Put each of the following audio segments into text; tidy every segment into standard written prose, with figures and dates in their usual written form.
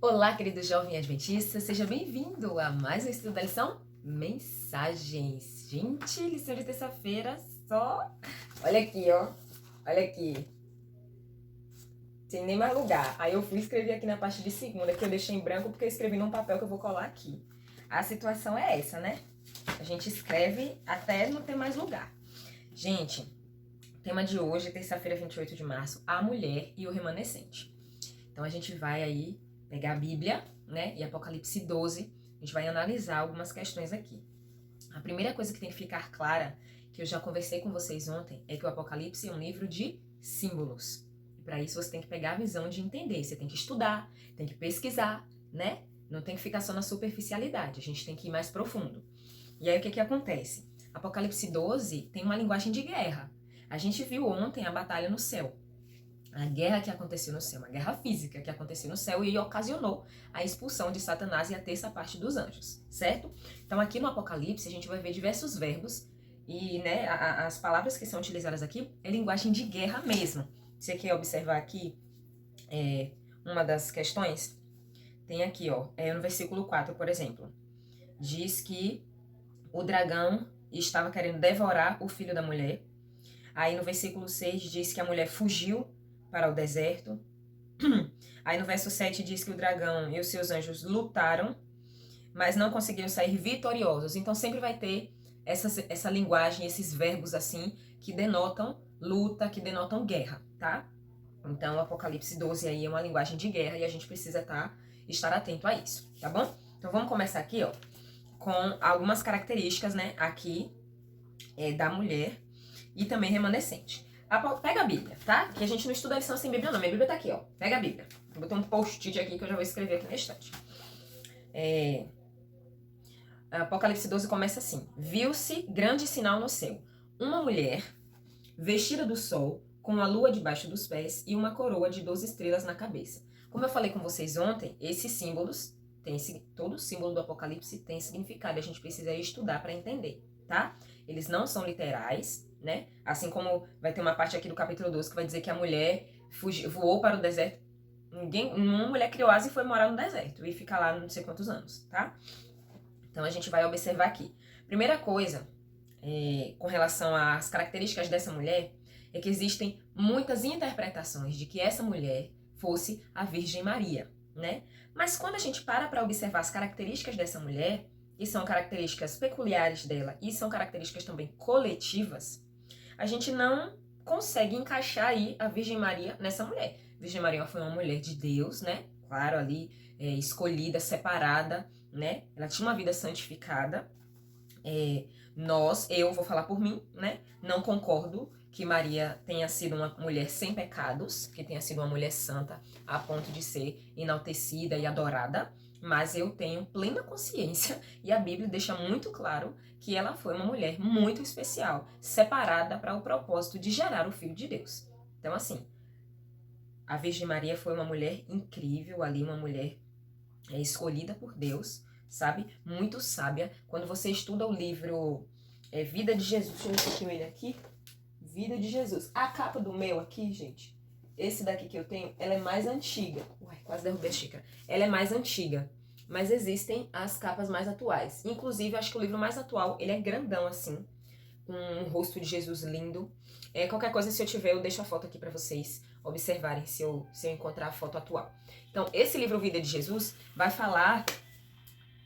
Olá, querido jovem adventista, seja bem-vindo a mais um estudo da lição Mensagens. Gente, lição de terça-feira só... Olha aqui, ó. Olha aqui. Sem nem mais lugar. Aí eu fui escrever aqui na parte de segunda, que eu deixei em branco porque eu escrevi num papel que eu vou colar aqui. A situação é essa, né? A gente escreve até não ter mais lugar. Gente, o tema de hoje, terça-feira, 28 de março, a mulher e o remanescente. Então a gente vai aí pegar a Bíblia, né, e Apocalipse 12, a gente vai analisar algumas questões aqui. A primeira coisa que tem que ficar clara, que eu já conversei com vocês ontem, é que o Apocalipse é um livro de símbolos. E para isso você tem que pegar a visão de entender, você tem que estudar, tem que pesquisar, né? Não tem que ficar só na superficialidade, a gente tem que ir mais profundo. E aí o que acontece? Apocalipse 12 tem uma linguagem de guerra. A gente viu ontem a batalha no céu. A guerra que aconteceu no céu, uma guerra física que aconteceu no céu e ocasionou a expulsão de Satanás e a terça parte dos anjos, certo? Então aqui no Apocalipse a gente vai ver diversos verbos e, né, as palavras que são utilizadas aqui é linguagem de guerra mesmo. Você quer observar aqui uma das questões? Tem aqui, ó, no versículo 4, por exemplo, diz que o dragão estava querendo devorar o filho da mulher. Aí no versículo 6 diz que a mulher fugiu para o deserto. Aí no verso 7 diz que o dragão e os seus anjos lutaram, mas não conseguiram sair vitoriosos. Então sempre vai ter essa linguagem, esses verbos assim, que denotam luta, que denotam guerra, tá? Então o Apocalipse 12 aí é uma linguagem de guerra e a gente precisa estar atento a isso, tá bom? Então vamos começar aqui, ó, com algumas características, né, aqui da mulher e também remanescente. Pega a Bíblia, tá? Que a gente não estuda a lição sem Bíblia, não. Minha Bíblia tá aqui, ó. Pega a Bíblia. Vou botar um post-it aqui que eu já vou escrever aqui na estante. Apocalipse 12 começa assim. Viu-se grande sinal no céu. Uma mulher vestida do sol, com a lua debaixo dos pés e uma coroa de 12 estrelas na cabeça. Como eu falei com vocês ontem, esses símbolos, todo símbolo do Apocalipse tem significado. A gente precisa estudar para entender, tá? Eles não são literais, né? Assim como vai ter uma parte aqui do capítulo 12 que vai dizer que a mulher voou para o deserto. Uma mulher criou asa e foi morar no deserto e fica lá não sei quantos anos, tá? Então a gente vai observar aqui. Primeira coisa, com relação às características dessa mulher, é que existem muitas interpretações de que essa mulher fosse a Virgem Maria, né? Mas quando a gente para observar as características dessa mulher, que são características peculiares dela e são características também coletivas, a gente não consegue encaixar aí a Virgem Maria nessa mulher. A Virgem Maria foi uma mulher de Deus, né? Claro, ali escolhida, separada, né? Ela tinha uma vida santificada. Eu vou falar por mim, né? Não concordo que Maria tenha sido uma mulher sem pecados, que tenha sido uma mulher santa a ponto de ser enaltecida e adorada, mas eu tenho plena consciência e a Bíblia deixa muito claro que ela foi uma mulher muito especial, separada para o propósito de gerar o Filho de Deus. Então, assim, a Virgem Maria foi uma mulher incrível ali, uma mulher escolhida por Deus, sabe? Muito sábia. Quando você estuda o livro Vida de Jesus, deixa eu ver se eu tenho ele aqui. Vida de Jesus. A capa do meu aqui, gente, esse daqui que eu tenho, ela é mais antiga. Uai, quase derrubei a xícara. Ela é mais antiga, mas existem as capas mais atuais. Inclusive, acho que o livro mais atual, ele é grandão assim, com um rosto de Jesus lindo. Qualquer coisa, se eu tiver, eu deixo a foto aqui para vocês observarem se eu encontrar a foto atual. Então, esse livro Vida de Jesus vai falar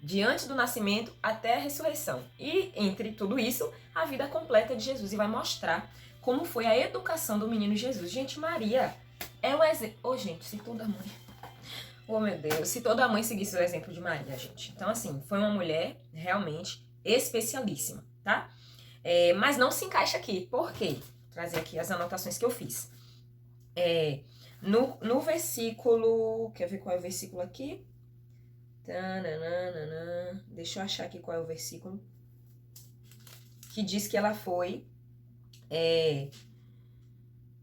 de antes do nascimento até a ressurreição. E, entre tudo isso, a vida completa de Jesus. E vai mostrar como foi a educação do menino Jesus. Gente, Maria é um exemplo... Oh, gente, se toda mãe... Oh, meu Deus, se toda mãe seguisse o exemplo de Maria, gente. Então, assim, foi uma mulher realmente especialíssima, tá? Mas não se encaixa aqui. Por quê? Vou trazer aqui as anotações que eu fiz. No versículo... Quer ver qual é o versículo aqui? Deixa eu achar aqui qual é o versículo. Que diz que ela foi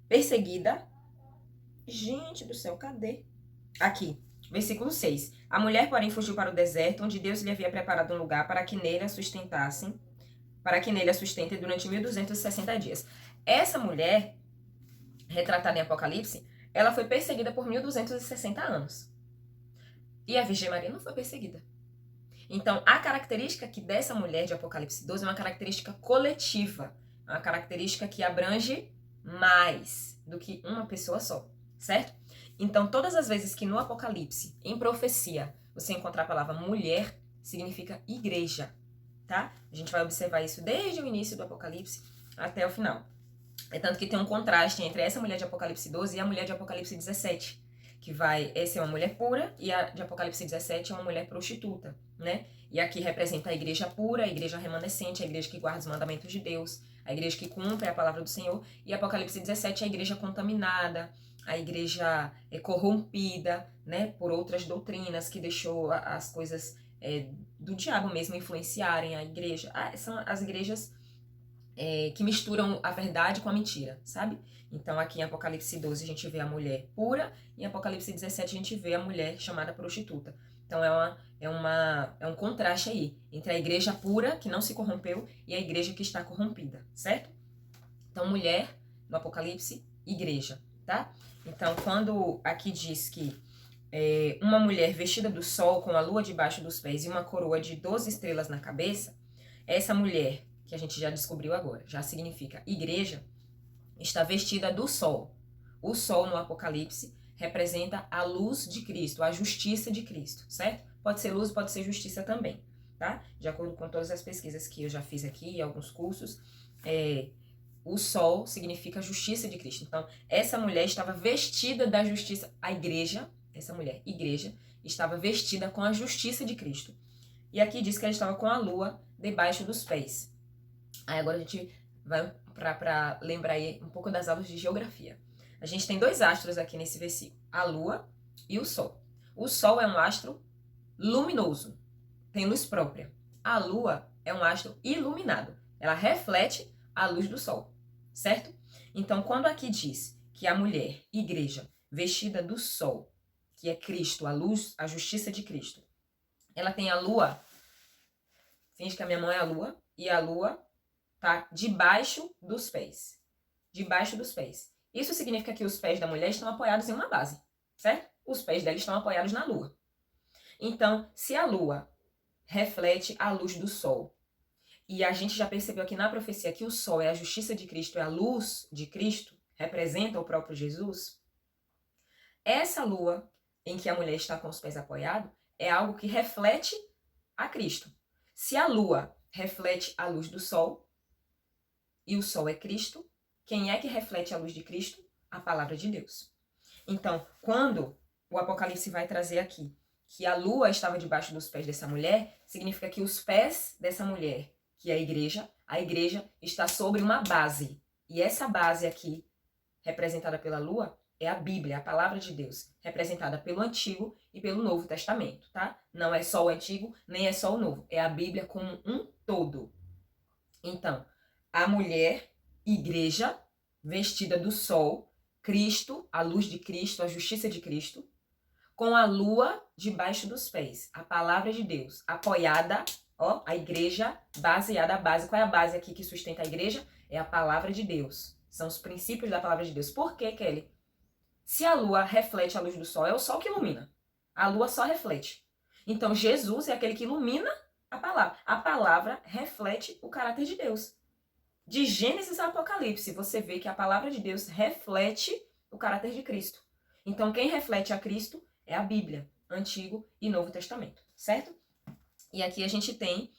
perseguida. Gente do céu, cadê? Aqui, versículo 6. A mulher, porém, fugiu para o deserto, onde Deus lhe havia preparado um lugar para que nele a sustentassem, durante 1260 dias. Essa mulher, retratada em Apocalipse, ela foi perseguida por 1260 anos. E a Virgem Maria não foi perseguida. Então, a característica aqui dessa mulher de Apocalipse 12 é uma característica coletiva, uma característica que abrange mais do que uma pessoa só, certo? Então, todas as vezes que no Apocalipse, em profecia, você encontrar a palavra mulher, significa igreja, tá? A gente vai observar isso desde o início do Apocalipse até o final. É tanto que tem um contraste entre essa mulher de Apocalipse 12 e a mulher de Apocalipse 17, que essa é uma mulher pura e a de Apocalipse 17 é uma mulher prostituta, né? E aqui representa a igreja pura, a igreja remanescente, a igreja que guarda os mandamentos de Deus, a igreja que cumpre a palavra do Senhor, e Apocalipse 17 é a igreja contaminada, a igreja corrompida, né, por outras doutrinas que deixou as coisas do diabo mesmo influenciarem a igreja. São as igrejas que misturam a verdade com a mentira, sabe? Então aqui em Apocalipse 12 a gente vê a mulher pura, e em Apocalipse 17 a gente vê a mulher chamada prostituta. Então é um contraste aí entre a igreja pura, que não se corrompeu, e a igreja que está corrompida, certo? Então mulher, no Apocalipse, igreja, tá? Então quando aqui diz que uma mulher vestida do sol, com a lua debaixo dos pés e uma coroa de 12 estrelas na cabeça, essa mulher, que a gente já descobriu agora, já significa igreja, está vestida do sol. O sol no Apocalipse representa a luz de Cristo, a justiça de Cristo, certo? Pode ser luz, pode ser justiça também, tá? De acordo com todas as pesquisas que eu já fiz aqui, alguns cursos, o sol significa a justiça de Cristo. Então, essa mulher estava vestida da justiça, a igreja, essa mulher, igreja, estava vestida com a justiça de Cristo. E aqui diz que ela estava com a lua debaixo dos pés. Aí agora a gente vai para lembrar aí um pouco das aulas de geografia. A gente tem dois astros aqui nesse versículo, a lua e o sol. O sol é um astro luminoso, tem luz própria. A lua é um astro iluminado, ela reflete a luz do sol, certo? Então, quando aqui diz que a mulher, igreja, vestida do sol, que é Cristo, a luz, a justiça de Cristo, ela tem a lua, finge que a minha mão é a lua, e a lua tá debaixo dos pés. Debaixo dos pés. Isso significa que os pés da mulher estão apoiados em uma base, certo? Os pés dela estão apoiados na lua. Então, se a lua reflete a luz do sol, e a gente já percebeu aqui na profecia que o sol é a justiça de Cristo, é a luz de Cristo, representa o próprio Jesus, essa lua em que a mulher está com os pés apoiados é algo que reflete a Cristo. Se a lua reflete a luz do sol, e o sol é Cristo, quem é que reflete a luz de Cristo? A palavra de Deus. Então, quando o Apocalipse vai trazer aqui que a lua estava debaixo dos pés dessa mulher, significa que os pés dessa mulher, que é a igreja está sobre uma base. E essa base aqui, representada pela lua, é a Bíblia, a palavra de Deus, representada pelo Antigo e pelo Novo Testamento, tá? Não é só o Antigo, nem é só o Novo. É a Bíblia como um todo. Então, a mulher, igreja, vestida do sol, Cristo, a luz de Cristo, a justiça de Cristo, com a lua debaixo dos pés, a palavra de Deus, apoiada, ó, a igreja baseada, a base. Qual é a base aqui que sustenta a igreja? É a palavra de Deus. São os princípios da palavra de Deus. Por quê, Kelly? Se a lua reflete a luz do sol, é o sol que ilumina. A lua só reflete. Então, Jesus é aquele que ilumina a palavra. A palavra reflete o caráter de Deus. De Gênesis a Apocalipse, você vê que a palavra de Deus reflete o caráter de Cristo. Então, quem reflete a Cristo é a Bíblia, Antigo e Novo Testamento, certo? E aqui a gente tem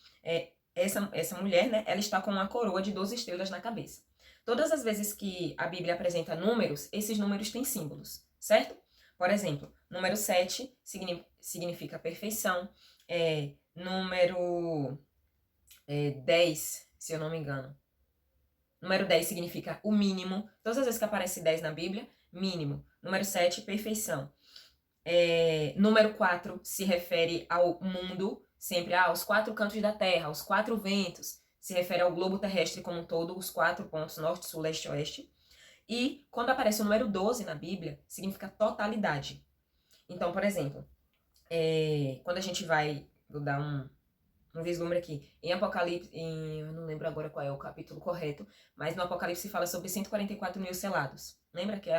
essa mulher, né? Ela está com uma coroa de 12 estrelas na cabeça. Todas as vezes que a Bíblia apresenta números, esses números têm símbolos, certo? Por exemplo, número 7 significa perfeição, número 10, se eu não me engano. Número 10 significa o mínimo. Todas as vezes que aparece 10 na Bíblia, mínimo. Número 7, perfeição. Número 4 se refere ao mundo, sempre aos 4 cantos da terra, aos 4 ventos. Se refere ao globo terrestre como um todo, os 4 pontos, norte, sul, leste e oeste. E quando aparece o número 12 na Bíblia, significa totalidade. Então, por exemplo, quando a gente vai, vou dar um vislumbre aqui, em Apocalipse, eu não lembro agora qual é o capítulo correto, mas no Apocalipse fala sobre 144 mil selados. Lembra que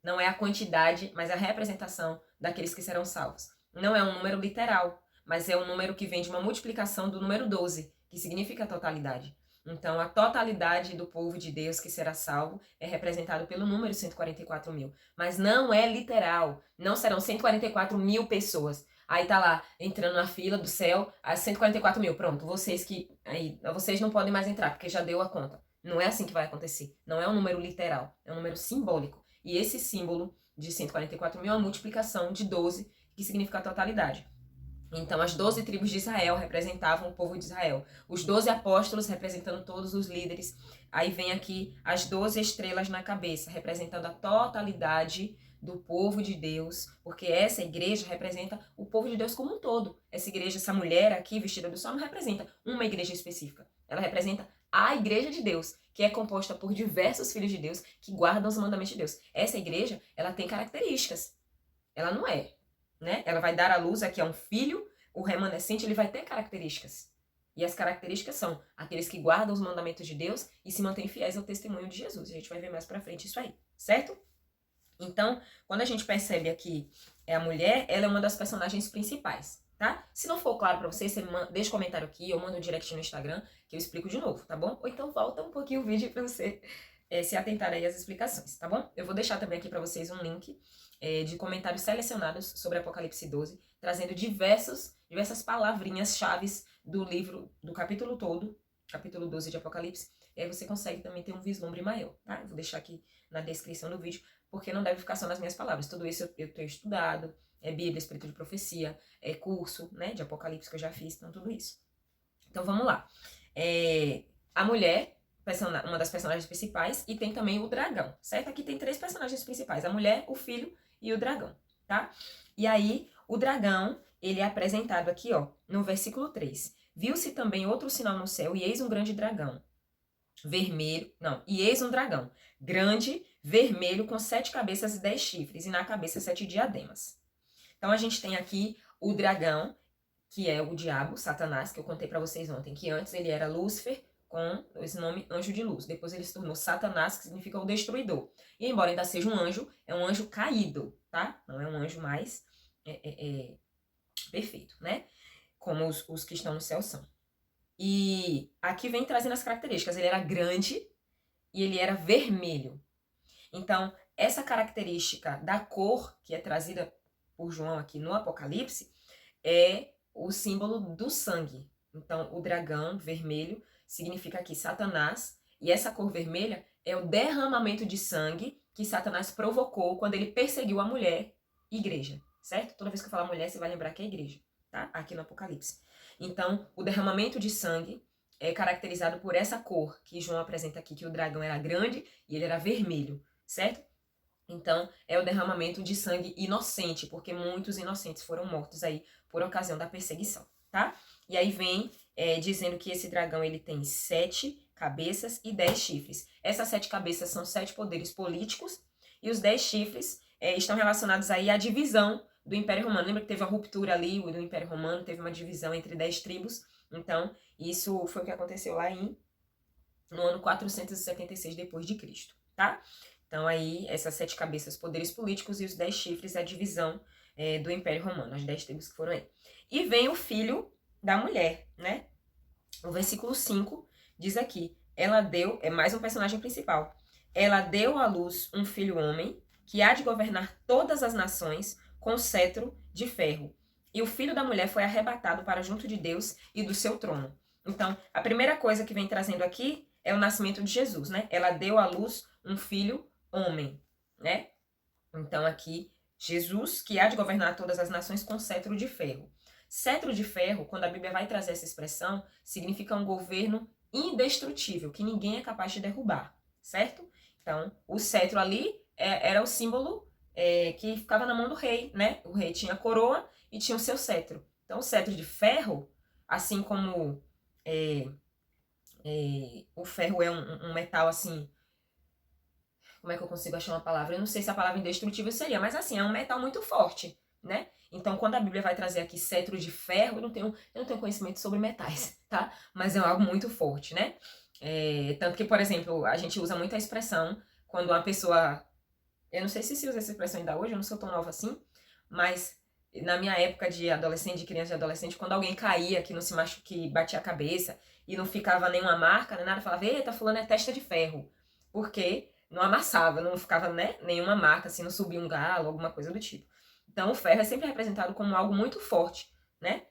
não é a quantidade, mas a representação daqueles que serão salvos. não é um número literal, mas é um número que vem de uma multiplicação do número 12, que significa totalidade. Então, a totalidade do povo de Deus que será salvo é representado pelo número 144 mil. Mas não é literal. Não serão 144 mil pessoas. Aí tá lá, entrando na fila do céu, as 144 mil. Pronto, vocês não podem mais entrar, porque já deu a conta. Não é assim que vai acontecer. Não é um número literal, é um número simbólico. E esse símbolo de 144 mil é uma multiplicação de 12, que significa a totalidade. Então, as 12 tribos de Israel representavam o povo de Israel. Os 12 apóstolos representando todos os líderes. Aí vem aqui as 12 estrelas na cabeça, representando a totalidade do povo de Deus, porque essa igreja representa o povo de Deus como um todo. Essa igreja, essa mulher aqui vestida do sol, não representa uma igreja específica. Ela representa a igreja de Deus, que é composta por diversos filhos de Deus que guardam os mandamentos de Deus. Essa igreja, ela tem características. Ela não é, né? Ela vai dar à luz aqui a um filho, o remanescente ele vai ter características. E as características são aqueles que guardam os mandamentos de Deus e se mantêm fiéis ao testemunho de Jesus. A gente vai ver mais pra frente isso aí, certo? Então, quando a gente percebe aqui a mulher, ela é uma das personagens principais, tá? Se não for claro pra você, deixa um comentário aqui, ou manda um direct no Instagram, que eu explico de novo, tá bom? Ou então volta um pouquinho o vídeo pra você se atentar aí às explicações, tá bom? Eu vou deixar também aqui pra vocês um link de comentários selecionados sobre Apocalipse 12, trazendo diversas palavrinhas chaves do livro, do capítulo todo, capítulo 12 de Apocalipse, e aí você consegue também ter um vislumbre maior, tá? Eu vou deixar aqui na descrição do vídeo, porque não deve ficar só nas minhas palavras. Tudo isso eu tenho estudado, Bíblia, Espírito de Profecia, curso, né, de Apocalipse que eu já fiz, então tudo isso. Então vamos lá. A mulher, uma das personagens principais, e tem também o dragão, certo? Aqui tem 3 personagens principais, a mulher, o filho e o dragão, tá? E aí, o dragão, ele é apresentado aqui, ó, no versículo 3. Viu-se também outro sinal no céu, e eis um grande dragão, e eis um dragão, grande, vermelho, com 7 cabeças e 10 chifres, e na cabeça 7 diademas. Então, a gente tem aqui o dragão, que é o diabo, Satanás, que eu contei pra vocês ontem, que antes ele era Lúcifer, com esse nome anjo de luz. Depois ele se tornou Satanás, que significa o destruidor. E embora ainda seja um anjo, é um anjo caído, tá? Não é um anjo mais perfeito, né? Como os que estão no céu são. E aqui vem trazendo as características. Ele era grande e ele era vermelho. Então, essa característica da cor que é trazida por João aqui no Apocalipse é o símbolo do sangue. Então, o dragão vermelho significa aqui Satanás, e essa cor vermelha é o derramamento de sangue que Satanás provocou quando ele perseguiu a mulher, igreja, certo? Toda vez que eu falar mulher, você vai lembrar que é igreja, tá? Aqui no Apocalipse. Então, o derramamento de sangue é caracterizado por essa cor que João apresenta aqui, que o dragão era grande e ele era vermelho, certo? Então, é o derramamento de sangue inocente, porque muitos inocentes foram mortos aí por ocasião da perseguição, tá? E aí vem dizendo que esse dragão, ele tem 7 cabeças e 10 chifres. Essas 7 cabeças são 7 poderes políticos, e os 10 chifres estão relacionados aí à divisão do Império Romano. Lembra que teve uma ruptura ali do Império Romano, teve uma divisão entre 10 tribos? Então, isso foi o que aconteceu lá no ano 476 depois de Cristo, tá? Então, aí, essas 7 cabeças, poderes políticos, e os 10 chifres, a divisão do Império Romano, as 10 tribos que foram aí. E vem o filho da mulher, né? O versículo 5 diz aqui, ela deu, é mais um personagem principal, ela deu à luz um filho homem, que há de governar todas as nações com cetro de ferro. E o filho da mulher foi arrebatado para junto de Deus e do seu trono. Então, a primeira coisa que vem trazendo aqui é o nascimento de Jesus, né? Ela deu à luz um filho homem, né? Então, aqui, Jesus, que há de governar todas as nações com cetro de ferro. Cetro de ferro, quando a Bíblia vai trazer essa expressão, significa um governo indestrutível, que ninguém é capaz de derrubar, certo? Então, o cetro ali era o símbolo que ficava na mão do rei, né? O rei tinha a coroa e tinha o seu cetro. Então, o cetro de ferro, assim como o ferro é um metal assim... Como é que eu consigo achar uma palavra? Eu não sei se a palavra indestrutível seria, mas assim, é um metal muito forte, né? Então, quando a Bíblia vai trazer aqui cetro de ferro, eu não tenho conhecimento sobre metais, tá? Mas é algo muito forte, né? Tanto que, por exemplo, a gente usa muito a expressão quando uma pessoa... Eu não sei se usa essa expressão ainda hoje, eu não sou tão nova assim, mas na minha época de adolescente, de criança e adolescente, quando alguém caía, que não se machucava, que batia a cabeça e não ficava nenhuma marca, nem nada, falava, eita, fulano é testa de ferro. Porque não amassava, não ficava, né, nenhuma marca, assim, não subia um galo, alguma coisa do tipo. Então, o ferro é sempre representado como algo muito forte, né?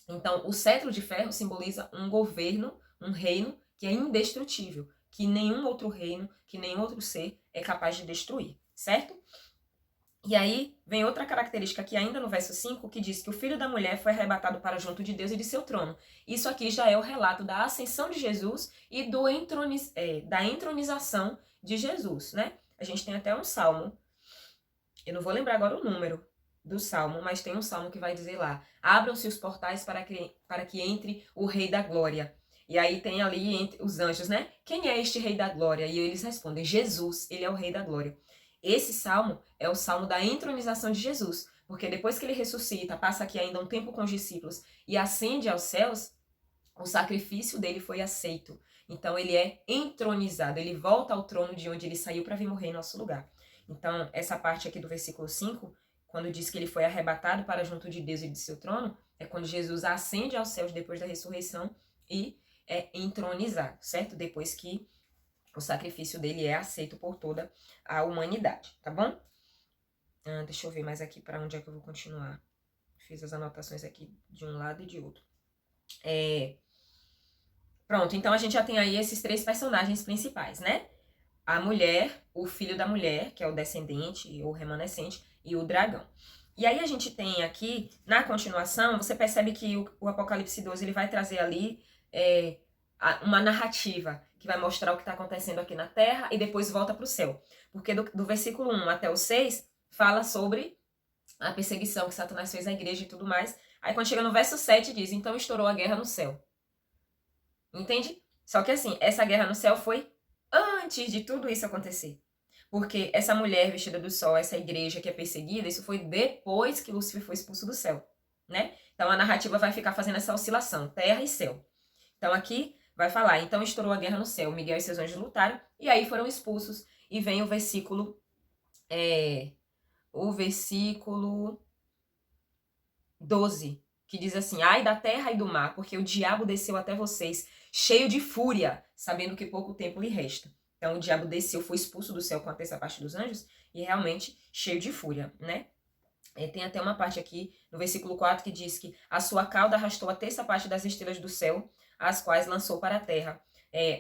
Então, o cetro de ferro simboliza um governo, um reino que é indestrutível, que nenhum outro reino, que nenhum outro ser é capaz de destruir, certo? E aí vem outra característica aqui ainda no verso 5, que diz que o filho da mulher foi arrebatado para junto de Deus e de seu trono. Isso aqui já é o relato da ascensão de Jesus e da entronização de Jesus, né? A gente tem até um salmo, eu não vou lembrar agora o número do salmo, mas tem um salmo que vai dizer lá, abram-se os portais para que entre o Rei da Glória. E aí tem ali entre os anjos, né? Quem é este Rei da Glória? E eles respondem, Jesus, ele é o Rei da Glória. Esse salmo é o salmo da entronização de Jesus, porque depois que ele ressuscita, passa aqui ainda um tempo com os discípulos e ascende aos céus, o sacrifício dele foi aceito. Então ele é entronizado, ele volta ao trono de onde ele saiu para vir morrer em nosso lugar. Então, essa parte aqui do versículo 5, quando diz que ele foi arrebatado para junto de Deus e de seu trono, é quando Jesus ascende aos céus depois da ressurreição e é entronizado, certo? Depois que o sacrifício dele é aceito por toda a humanidade, tá bom? Deixa eu ver mais aqui para onde é que eu vou continuar. Fiz as anotações aqui de um lado e de outro. Pronto, então a gente já tem aí esses três personagens principais, né? A mulher, o filho da mulher, que é o descendente ou remanescente, e o dragão. E aí a gente tem aqui, na continuação, você percebe que o Apocalipse 12 ele vai trazer ali uma narrativa que vai mostrar o que está acontecendo aqui na Terra e depois volta para o céu. Porque do versículo 1 até o 6 fala sobre a perseguição que Satanás fez à igreja e tudo mais. Aí quando chega no verso 7 diz, então estourou a guerra no céu. Entende? Só que assim, essa guerra no céu foi antes de tudo isso acontecer. Porque essa mulher vestida do sol, essa igreja que é perseguida, isso foi depois que Lúcifer foi expulso do céu, né? Então a narrativa vai ficar fazendo essa oscilação, terra e céu. Então aqui vai falar, então estourou a guerra no céu, Miguel e seus anjos lutaram, e aí foram expulsos, e vem o versículo 12, que diz assim, ai da terra e do mar, porque o diabo desceu até vocês, cheio de fúria, sabendo que pouco tempo lhe resta. Então o diabo desceu, foi expulso do céu com a terça parte dos anjos, e realmente cheio de fúria, né? Tem até uma parte aqui, no versículo 4, que diz que a sua cauda arrastou a terça parte das estrelas do céu, as quais lançou para a terra.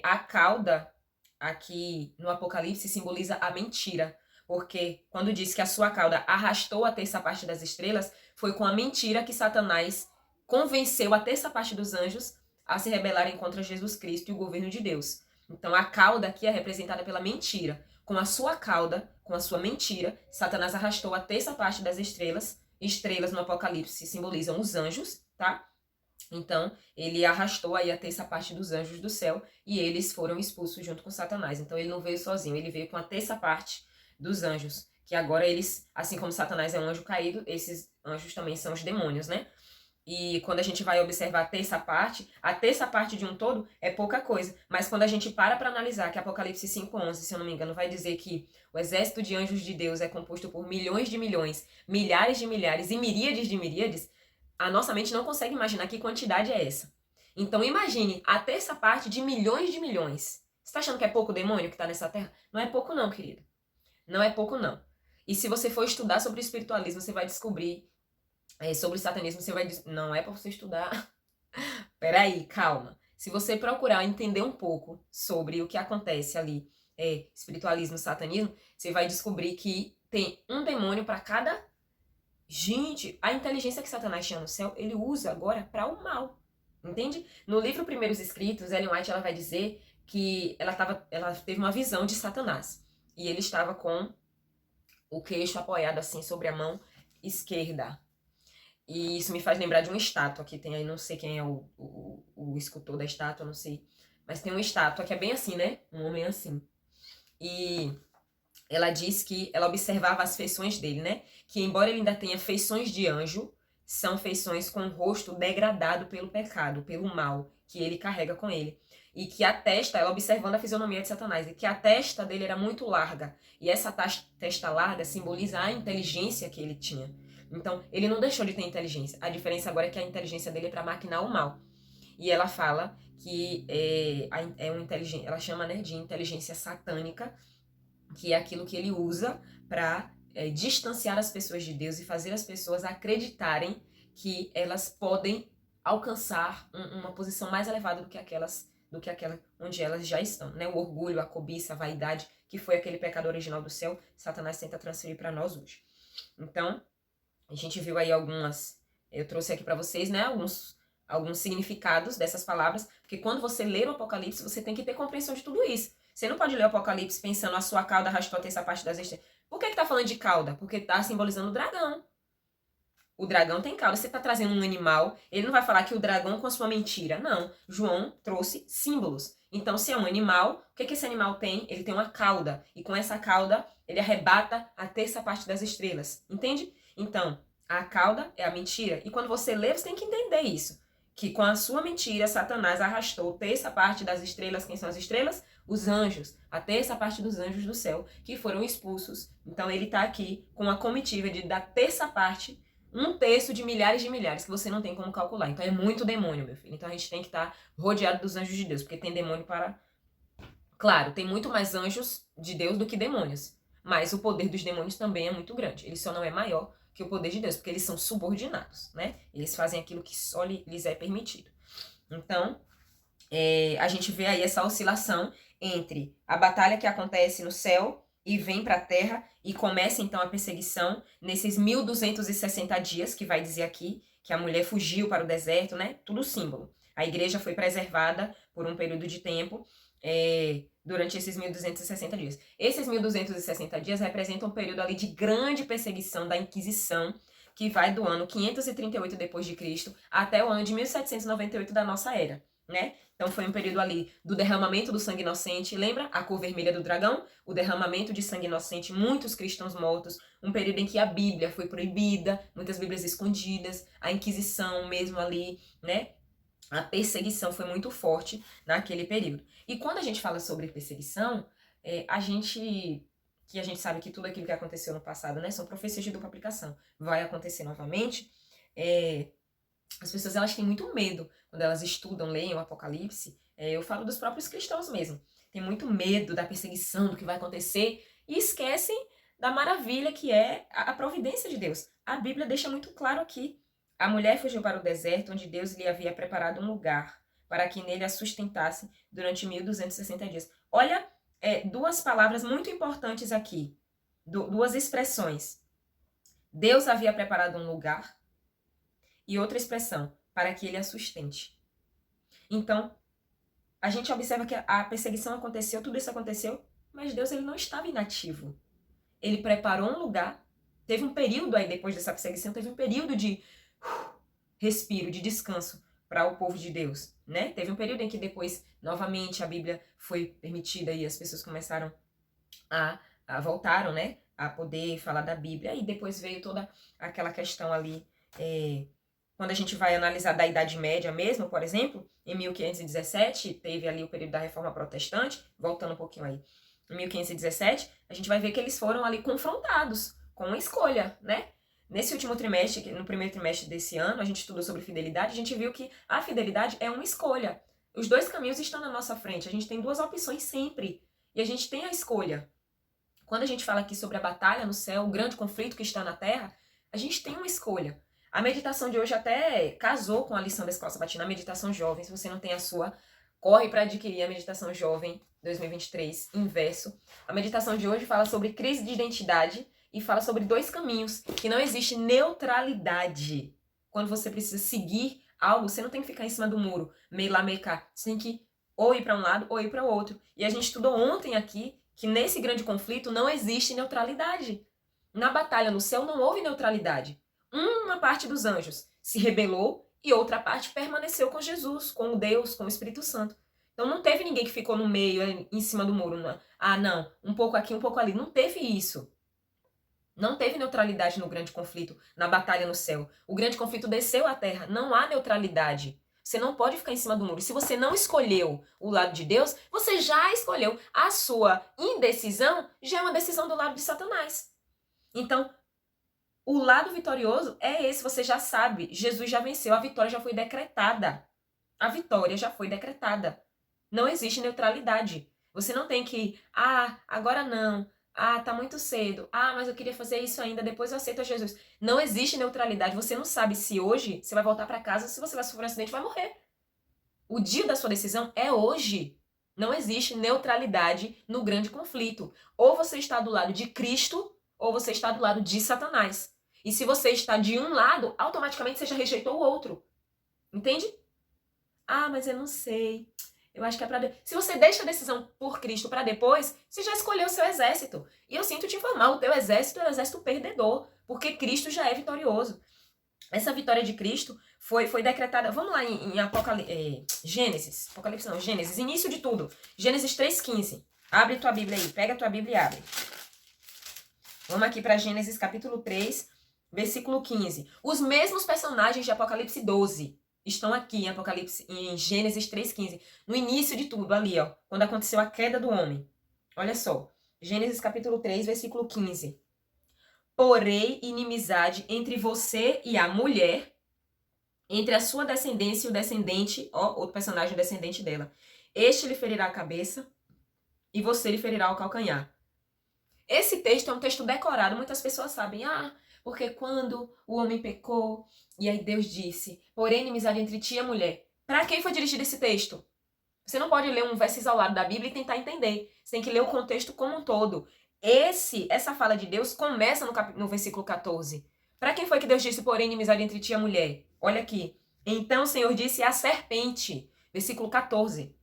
A cauda, aqui no Apocalipse, simboliza a mentira, porque quando diz que a sua cauda arrastou a terça parte das estrelas, foi com a mentira que Satanás convenceu a terça parte dos anjos a se rebelarem contra Jesus Cristo e o governo de Deus. Então a cauda aqui é representada pela mentira. Com a sua cauda, com a sua mentira, Satanás arrastou a terça parte das estrelas. Estrelas no Apocalipse simbolizam os anjos, tá? Então, ele arrastou aí a terça parte dos anjos do céu e eles foram expulsos junto com Satanás. Então, ele não veio sozinho, ele veio com a terça parte dos anjos, que agora eles, assim como Satanás é um anjo caído, esses anjos também são os demônios, né? E quando a gente vai observar a terça parte de um todo é pouca coisa. Mas quando a gente para analisar que Apocalipse 5:11, se eu não me engano, vai dizer que o exército de anjos de Deus é composto por milhões de milhões, milhares de milhares e miríades de miríades, a nossa mente não consegue imaginar que quantidade é essa. Então imagine a terça parte de milhões de milhões. Você tá achando que é pouco demônio que tá nessa terra? Não é pouco não, querida. Não é pouco não. E se você for estudar sobre espiritualismo, você vai descobrir sobre o satanismo, você vai dizer, não é para você estudar. Peraí, calma. Se você procurar entender um pouco sobre o que acontece ali, espiritualismo, satanismo, você vai descobrir que tem um demônio para cada... Gente, a inteligência que Satanás tinha no céu, ele usa agora para o mal. Entende? No livro Primeiros Escritos, Ellen White ela vai dizer que ela teve uma visão de Satanás. E ele estava com o queixo apoiado assim sobre a mão esquerda. E isso me faz lembrar de uma estátua que tem aí, não sei quem é o escultor da estátua, não sei. Mas tem uma estátua que é bem assim, né? Um homem assim. E ela diz que ela observava as feições dele, né? Que embora ele ainda tenha feições de anjo, são feições com o rosto degradado pelo pecado, pelo mal que ele carrega com ele. E que a testa, ela observando a fisionomia de Satanás, e que a testa dele era muito larga. E essa testa larga simboliza a inteligência que ele tinha. Então, ele não deixou de ter inteligência. A diferença agora é que a inteligência dele é para maquinar o mal. E ela fala que ela chama, né, de inteligência satânica, que é aquilo que ele usa para distanciar as pessoas de Deus e fazer as pessoas acreditarem que elas podem alcançar uma posição mais elevada do que aquela onde elas já estão, né? O orgulho, a cobiça, a vaidade, que foi aquele pecado original do céu, Satanás tenta transferir para nós hoje. Então, a gente viu aí eu trouxe aqui para vocês, né, alguns significados dessas palavras, porque quando você lê o Apocalipse, você tem que ter compreensão de tudo isso. Você não pode ler o Apocalipse pensando a sua cauda arrastou até essa parte das estrelas. Por que tá falando de cauda? Porque tá simbolizando o dragão. O dragão tem cauda. Você tá trazendo um animal, ele não vai falar que o dragão com a sua mentira. Não. João trouxe símbolos. Então, se é um animal, o que esse animal tem? Ele tem uma cauda. E com essa cauda, ele arrebata a terça parte das estrelas. Entende? Então, a cauda é a mentira. E quando você lê, você tem que entender isso. Que com a sua mentira, Satanás arrastou a terça parte das estrelas. Quem são as estrelas? Os anjos. A terça parte dos anjos do céu, que foram expulsos. Então, ele tá aqui com a comitiva da terça parte, 1/3 de milhares, que você não tem como calcular. Então é muito demônio, meu filho. Então a gente tem que estar rodeado dos anjos de Deus, porque tem demônio para... Claro, tem muito mais anjos de Deus do que demônios, mas o poder dos demônios também é muito grande. Ele só não é maior que o poder de Deus, porque eles são subordinados, né? Eles fazem aquilo que só lhes é permitido. Então, a gente vê aí essa oscilação entre a batalha que acontece no céu e vem para a terra e começa então a perseguição nesses 1260 dias, que vai dizer aqui que a mulher fugiu para o deserto, né? Tudo símbolo. A igreja foi preservada por um período de tempo durante esses 1260 dias. Esses 1260 dias representam um período ali de grande perseguição da Inquisição, que vai do ano 538 depois de Cristo até o ano de 1798 da nossa era, né? Então foi um período ali do derramamento do sangue inocente. Lembra a cor vermelha do dragão? O derramamento de sangue inocente, muitos cristãos mortos. Um período em que a Bíblia foi proibida, muitas Bíblias escondidas. A Inquisição mesmo ali, né? A perseguição foi muito forte naquele período. E quando a gente fala sobre perseguição, a gente sabe que tudo aquilo que aconteceu no passado, né? São profecias de dupla aplicação. Vai acontecer novamente. As pessoas, elas têm muito medo quando elas estudam, leem o Apocalipse. Eu falo dos próprios cristãos mesmo. Tem muito medo da perseguição, do que vai acontecer, e esquecem da maravilha que é a providência de Deus. A Bíblia deixa muito claro aqui. A mulher fugiu para o deserto, onde Deus lhe havia preparado um lugar para que nele a sustentasse durante 1260 dias. Olha, duas palavras muito importantes aqui. Duas expressões. Deus havia preparado um lugar. E outra expressão, para que ele a sustente. Então, a gente observa que a perseguição aconteceu, tudo isso aconteceu, mas Deus, ele não estava inativo. Ele preparou um lugar, teve um período aí depois dessa perseguição, teve um período de respiro, de descanso para o povo de Deus, né? Teve um período em que depois, novamente, a Bíblia foi permitida e as pessoas começaram voltaram, né? A poder falar da Bíblia. E depois veio toda aquela questão ali... Quando a gente vai analisar da Idade Média mesmo, por exemplo, em 1517, teve ali o período da Reforma Protestante, voltando um pouquinho aí, em 1517, a gente vai ver que eles foram ali confrontados com uma escolha, né? Nesse último trimestre, no primeiro trimestre desse ano, a gente estudou sobre fidelidade, a gente viu que a fidelidade é uma escolha. Os dois caminhos estão na nossa frente, a gente tem duas opções sempre, e a gente tem a escolha. Quando a gente fala aqui sobre a batalha no céu, o grande conflito que está na terra, a gente tem uma escolha. A meditação de hoje até casou com a lição da Escola Sabatina, a meditação jovem. Se você não tem a sua, corre para adquirir a meditação jovem 2023, inverso. A meditação de hoje fala sobre crise de identidade e fala sobre dois caminhos, que não existe neutralidade. Quando você precisa seguir algo, você não tem que ficar em cima do muro, meio lá, meio cá. Você tem que ou ir para um lado ou ir para o outro. E a gente estudou ontem aqui que nesse grande conflito não existe neutralidade. Na batalha no céu não houve neutralidade. Uma parte dos anjos se rebelou e outra parte permaneceu com Jesus, com Deus, com o Espírito Santo. Então não teve ninguém que ficou no meio, em cima do muro. Não. Não, um pouco aqui, um pouco ali. Não teve isso. Não teve neutralidade no grande conflito, na batalha no céu. O grande conflito desceu à terra. Não há neutralidade. Você não pode ficar em cima do muro. Se você não escolheu o lado de Deus, você já escolheu. A sua indecisão já é uma decisão do lado de Satanás. Então, O lado vitorioso é esse, você já sabe. Jesus já venceu, a vitória já foi decretada. A vitória já foi decretada. Não existe neutralidade. Você não tem que, agora não. Tá muito cedo. Mas eu queria fazer isso ainda, depois eu aceito a Jesus. Não existe neutralidade. Você não sabe se hoje você vai voltar para casa, se você vai sofrer um acidente, vai morrer. O dia da sua decisão é hoje. Não existe neutralidade no grande conflito. Ou você está do lado de Cristo, ou você está do lado de Satanás. E se você está de um lado, automaticamente você já rejeitou o outro. Entende? Mas eu não sei. Eu acho que é pra... Se você deixa a decisão por Cristo para depois, você já escolheu o seu exército. E eu sinto te informar, o teu exército é um exército perdedor, porque Cristo já é vitorioso. Essa vitória de Cristo foi decretada... Vamos lá em Gênesis. Apocalipse não, Gênesis. Início de tudo. Gênesis 3,15. Abre tua Bíblia aí. Pega tua Bíblia e abre. Vamos aqui para Gênesis capítulo 3, versículo 15. Os mesmos personagens de Apocalipse 12 estão aqui em Gênesis 3,15. No início de tudo, ali, ó. Quando aconteceu a queda do homem. Olha só. Gênesis capítulo 3, versículo 15. Porém, inimizade entre você e a mulher, entre a sua descendência e o descendente, outro personagem, o descendente dela. Este lhe ferirá a cabeça e você lhe ferirá o calcanhar. Esse texto é um texto decorado, muitas pessoas sabem, porque quando o homem pecou, e aí Deus disse, porém inimizade entre ti e a mulher. Para quem foi dirigido esse texto? Você não pode ler um verso isolado da Bíblia e tentar entender. Você tem que ler o contexto como um todo. Essa fala de Deus começa no versículo 14. Para quem foi que Deus disse, porém inimizade entre ti e a mulher? Olha aqui. Então o Senhor disse à serpente, versículo 14.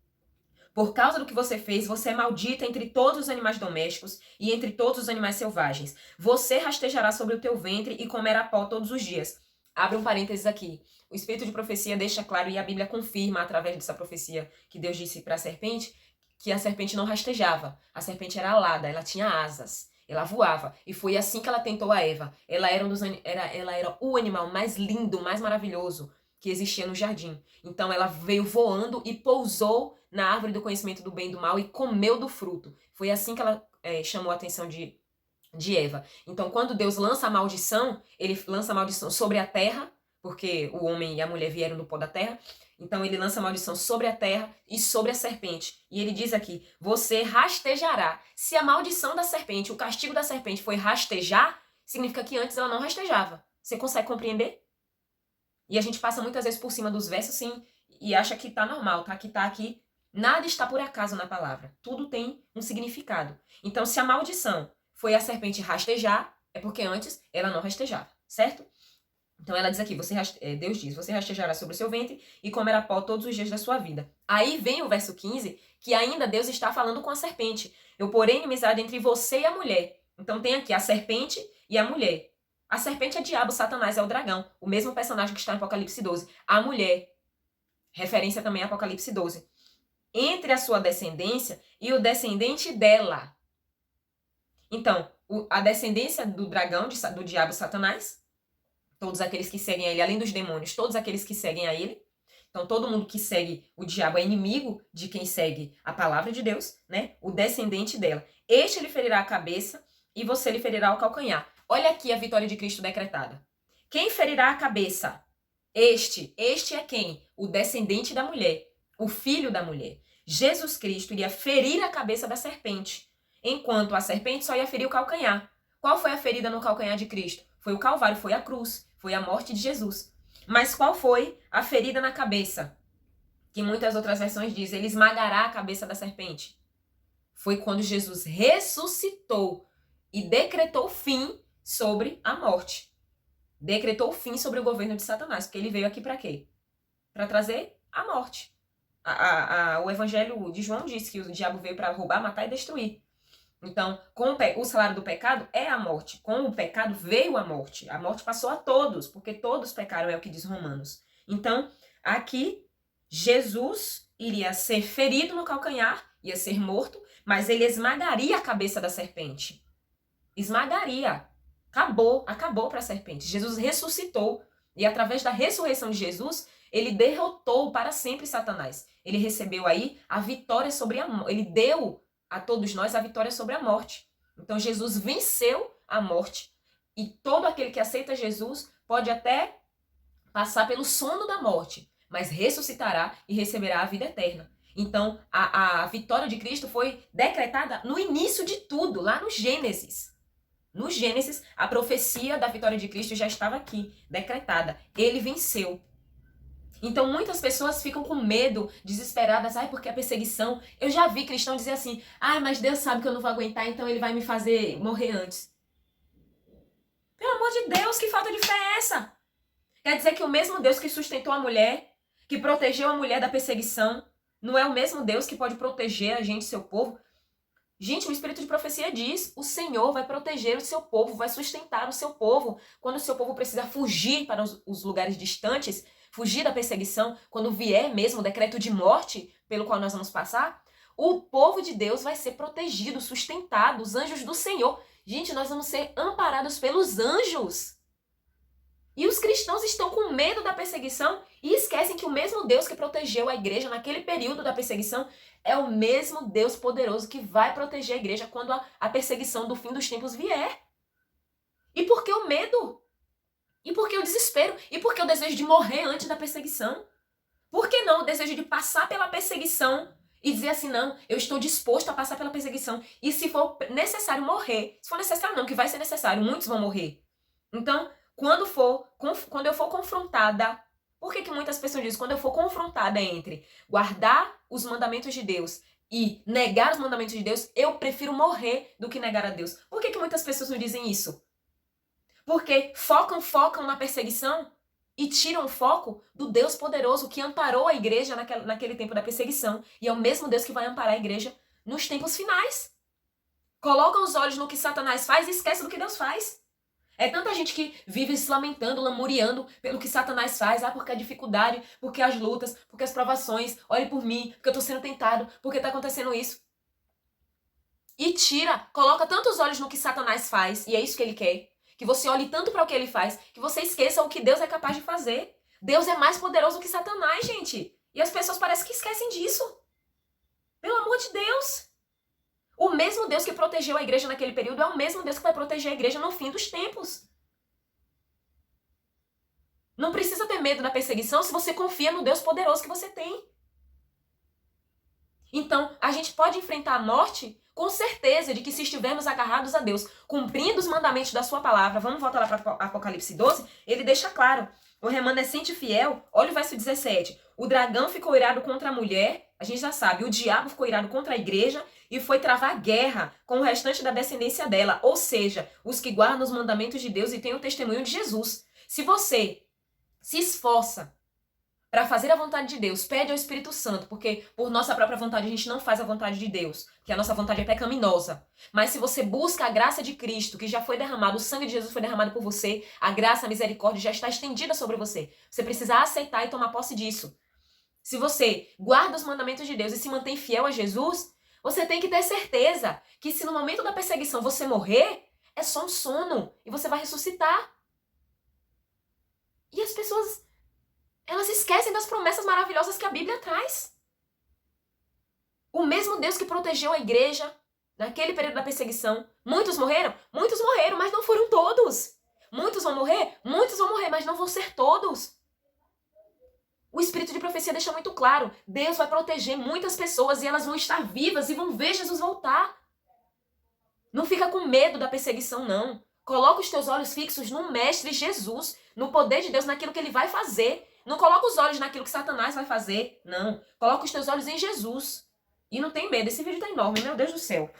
Por causa do que você fez, você é maldita entre todos os animais domésticos e entre todos os animais selvagens. Você rastejará sobre o teu ventre e comerá pó todos os dias. Abre um parênteses aqui. O espírito de profecia deixa claro, e a Bíblia confirma, através dessa profecia que Deus disse para a serpente, que a serpente não rastejava. A serpente era alada, ela tinha asas, ela voava. E foi assim que ela tentou a Eva. Ela era o animal mais lindo, mais maravilhoso que existia no jardim. Então ela veio voando e pousou na árvore do conhecimento do bem e do mal e comeu do fruto. Foi assim que ela chamou a atenção de Eva. Então, quando Deus lança a maldição, ele lança a maldição sobre a terra, porque o homem e a mulher vieram do pó da terra. Então, ele lança a maldição sobre a terra e sobre a serpente. E ele diz aqui, você rastejará. Se a maldição da serpente, o castigo da serpente foi rastejar, significa que antes ela não rastejava. Você consegue compreender? E a gente passa muitas vezes por cima dos versos, sim, e acha que tá normal, tá aqui. Nada está por acaso na palavra. Tudo tem um significado. Então, se a maldição foi a serpente rastejar, é porque antes ela não rastejava, certo? Então ela diz aqui, Deus diz, você rastejará sobre o seu ventre e comerá pó todos os dias da sua vida. Aí vem o verso 15, que ainda Deus está falando com a serpente. Eu porei inimizade entre você e a mulher. Então tem aqui a serpente e a mulher. A serpente é diabo, Satanás é o dragão. O mesmo personagem que está em Apocalipse 12. A mulher, referência também a Apocalipse 12. Entre a sua descendência e o descendente dela. Então, a descendência do dragão, do diabo Satanás, todos aqueles que seguem a ele, além dos demônios, todos aqueles que seguem a ele. Então, todo mundo que segue o diabo é inimigo de quem segue a palavra de Deus, né? O descendente dela. Este lhe ferirá a cabeça e você lhe ferirá o calcanhar. Olha aqui a vitória de Cristo decretada. Quem ferirá a cabeça? Este é quem? O descendente da mulher, o filho da mulher. Jesus Cristo iria ferir a cabeça da serpente, enquanto a serpente só ia ferir o calcanhar. Qual foi a ferida no calcanhar de Cristo? Foi o Calvário, foi a cruz, foi a morte de Jesus. Mas qual foi a ferida na cabeça? Que muitas outras versões dizem, ele esmagará a cabeça da serpente. Foi quando Jesus ressuscitou e decretou fim sobre a morte. Decretou o fim sobre o governo de Satanás, porque ele veio aqui para quê? Para trazer a morte. O evangelho de João diz que o diabo veio para roubar, matar e destruir. Então, o salário do pecado é a morte. Com o pecado veio a morte. A morte passou a todos, porque todos pecaram, é o que diz Romanos. Então, aqui, Jesus iria ser ferido no calcanhar, ia ser morto, mas ele esmagaria a cabeça da serpente. Esmagaria. Acabou para a serpente. Jesus ressuscitou. E através da ressurreição de Jesus, ele derrotou para sempre Satanás. Ele recebeu aí a vitória sobre a morte. Ele deu a todos nós a vitória sobre a morte. Então Jesus venceu a morte. E todo aquele que aceita Jesus pode até passar pelo sono da morte, mas ressuscitará e receberá a vida eterna. Então, a vitória de Cristo foi decretada no início de tudo, lá no Gênesis. No Gênesis, a profecia da vitória de Cristo já estava aqui, decretada. Ele venceu. Então, muitas pessoas ficam com medo, desesperadas. Ai, porque a perseguição... Eu já vi cristão dizer assim, ai, mas Deus sabe que eu não vou aguentar, então ele vai me fazer morrer antes. Pelo amor de Deus, que falta de fé é essa? Quer dizer que o mesmo Deus que sustentou a mulher, que protegeu a mulher da perseguição, não é o mesmo Deus que pode proteger a gente, seu povo? Gente, o Espírito de Profecia diz, o Senhor vai proteger o seu povo, vai sustentar o seu povo. Quando o seu povo precisar fugir para os lugares distantes, fugir da perseguição, quando vier mesmo o decreto de morte pelo qual nós vamos passar, o povo de Deus vai ser protegido, sustentado, os anjos do Senhor. Gente, nós vamos ser amparados pelos anjos. E os cristãos estão com medo da perseguição e esquecem que o mesmo Deus que protegeu a igreja naquele período da perseguição é o mesmo Deus poderoso que vai proteger a igreja quando a perseguição do fim dos tempos vier. E por que o medo? E por que o desespero? E por que o desejo de morrer antes da perseguição? Por que não o desejo de passar pela perseguição e dizer assim, não, eu estou disposto a passar pela perseguição. E se for necessário morrer, se for necessário não, que vai ser necessário, muitos vão morrer. Então, quando eu for confrontada, por que muitas pessoas dizem, quando eu for confrontada entre guardar os mandamentos de Deus e negar os mandamentos de Deus, eu prefiro morrer do que negar a Deus. Por que muitas pessoas não dizem isso? Porque focam na perseguição e tiram o foco do Deus poderoso que amparou a igreja naquele tempo da perseguição. E é o mesmo Deus que vai amparar a igreja nos tempos finais. Colocam os olhos no que Satanás faz e esquecem do que Deus faz. É tanta gente que vive se lamentando, lamuriando pelo que Satanás faz. Ah, porque a dificuldade, porque as lutas, porque as provações. Olhe por mim, porque eu tô sendo tentado, porque tá acontecendo isso. E coloca tantos olhos no que Satanás faz, e é isso que ele quer. Que você olhe tanto para o que ele faz, que você esqueça o que Deus é capaz de fazer. Deus é mais poderoso que Satanás, gente. E as pessoas parecem que esquecem disso. Pelo amor de Deus. O mesmo Deus que protegeu a igreja naquele período é o mesmo Deus que vai proteger a igreja no fim dos tempos. Não precisa ter medo da perseguição se você confia no Deus poderoso que você tem. Então, a gente pode enfrentar a morte com certeza de que se estivermos agarrados a Deus, cumprindo os mandamentos da sua palavra, vamos voltar lá para Apocalipse 12, ele deixa claro, o remanescente fiel, olha o verso 17, o dragão ficou irado contra a mulher, a gente já sabe, o diabo ficou irado contra a igreja e foi travar guerra com o restante da descendência dela, ou seja, os que guardam os mandamentos de Deus e têm o testemunho de Jesus. Se você se esforça para fazer a vontade de Deus, pede ao Espírito Santo, porque por nossa própria vontade a gente não faz a vontade de Deus, porque a nossa vontade é pecaminosa. Mas se você busca a graça de Cristo, que já foi derramado, o sangue de Jesus foi derramado por você, a graça, a misericórdia já está estendida sobre você. Você precisa aceitar e tomar posse disso. Se você guarda os mandamentos de Deus e se mantém fiel a Jesus, você tem que ter certeza que se no momento da perseguição você morrer, é só um sono e você vai ressuscitar. E as pessoas, elas esquecem das promessas maravilhosas que a Bíblia traz. O mesmo Deus que protegeu a igreja naquele período da perseguição. Muitos morreram? Muitos morreram, mas não foram todos. Muitos vão morrer? Muitos vão morrer, mas não vão ser todos. O Espírito de Profecia deixa muito claro. Deus vai proteger muitas pessoas e elas vão estar vivas e vão ver Jesus voltar. Não fica com medo da perseguição, não. Coloca os teus olhos fixos no Mestre Jesus, no poder de Deus, naquilo que Ele vai fazer. Não coloca os olhos naquilo que Satanás vai fazer, não. Coloca os teus olhos em Jesus. E não tem medo. Esse vídeo tá enorme, meu Deus do céu.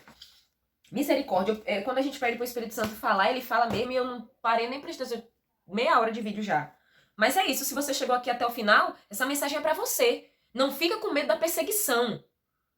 Misericórdia. Quando a gente pede pro Espírito Santo falar, ele fala mesmo e eu não parei nem pra meia hora de vídeo já. Mas é isso, se você chegou aqui até o final, essa mensagem é pra você. Não fica com medo da perseguição,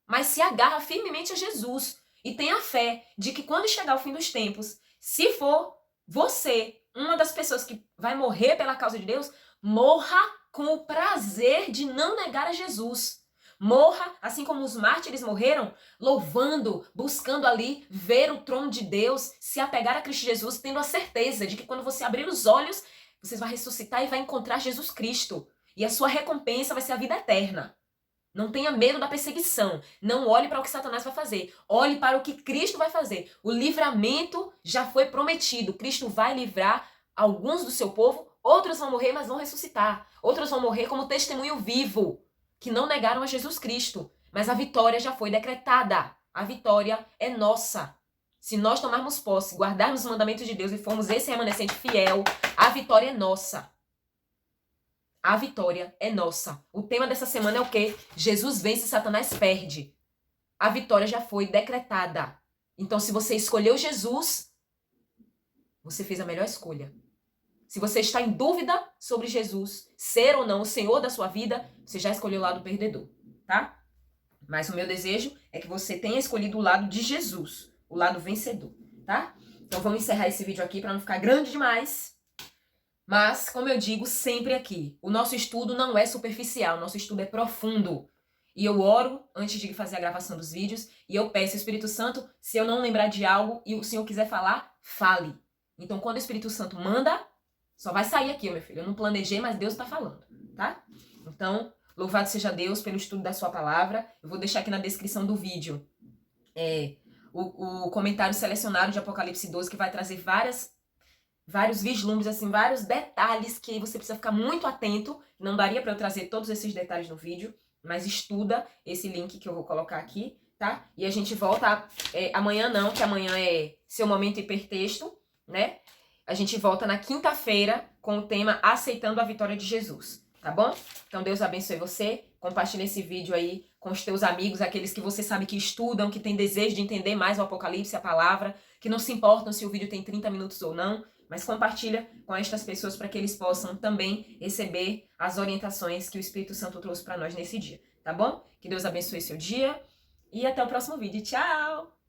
mas se agarra firmemente a Jesus. E tenha fé de que quando chegar o fim dos tempos, se for você, uma das pessoas que vai morrer pela causa de Deus, morra com o prazer de não negar a Jesus. Morra, assim como os mártires morreram, louvando, buscando ali ver o trono de Deus, se apegar a Cristo Jesus, tendo a certeza de que quando você abrir os olhos, você vai ressuscitar e vai encontrar Jesus Cristo. E a sua recompensa vai ser a vida eterna. Não tenha medo da perseguição. Não olhe para o que Satanás vai fazer. Olhe para o que Cristo vai fazer. O livramento já foi prometido. Cristo vai livrar alguns do seu povo. Outros vão morrer, mas vão ressuscitar. Outros vão morrer como testemunho vivo, que não negaram a Jesus Cristo. Mas a vitória já foi decretada. A vitória é nossa. Se nós tomarmos posse, guardarmos os mandamentos de Deus e formos esse remanescente fiel, a vitória é nossa. A vitória é nossa. O tema dessa semana é o quê? Jesus vence, Satanás perde. A vitória já foi decretada. Então, se você escolheu Jesus, você fez a melhor escolha. Se você está em dúvida sobre Jesus, ser ou não o Senhor da sua vida, você já escolheu o lado perdedor, tá? Mas o meu desejo é que você tenha escolhido o lado de Jesus, o lado vencedor, tá? Então, vamos encerrar esse vídeo aqui para não ficar grande demais. Mas, como eu digo sempre aqui, o nosso estudo não é superficial, o nosso estudo é profundo. E eu oro antes de fazer a gravação dos vídeos e eu peço ao Espírito Santo, se eu não lembrar de algo e o Senhor quiser falar, fale. Então, quando o Espírito Santo manda, só vai sair aqui, meu filho. Eu não planejei, mas Deus está falando, tá? Então, louvado seja Deus pelo estudo da sua palavra. Eu vou deixar aqui na descrição do vídeo o comentário selecionado de Apocalipse 12, que vai trazer vários vislumbres, assim, vários detalhes que você precisa ficar muito atento. Não daria para eu trazer todos esses detalhes no vídeo, mas estuda esse link que eu vou colocar aqui, tá? E a gente volta amanhã não, que amanhã é seu momento hipertexto, né? A gente volta na quinta-feira com o tema Aceitando a Vitória de Jesus, tá bom? Então Deus abençoe você. Compartilha esse vídeo aí com os teus amigos, aqueles que você sabe que estudam, que têm desejo de entender mais o Apocalipse, a palavra, que não se importam se o vídeo tem 30 minutos ou não, mas compartilha com estas pessoas para que eles possam também receber as orientações que o Espírito Santo trouxe para nós nesse dia, tá bom? Que Deus abençoe seu dia e até o próximo vídeo. Tchau!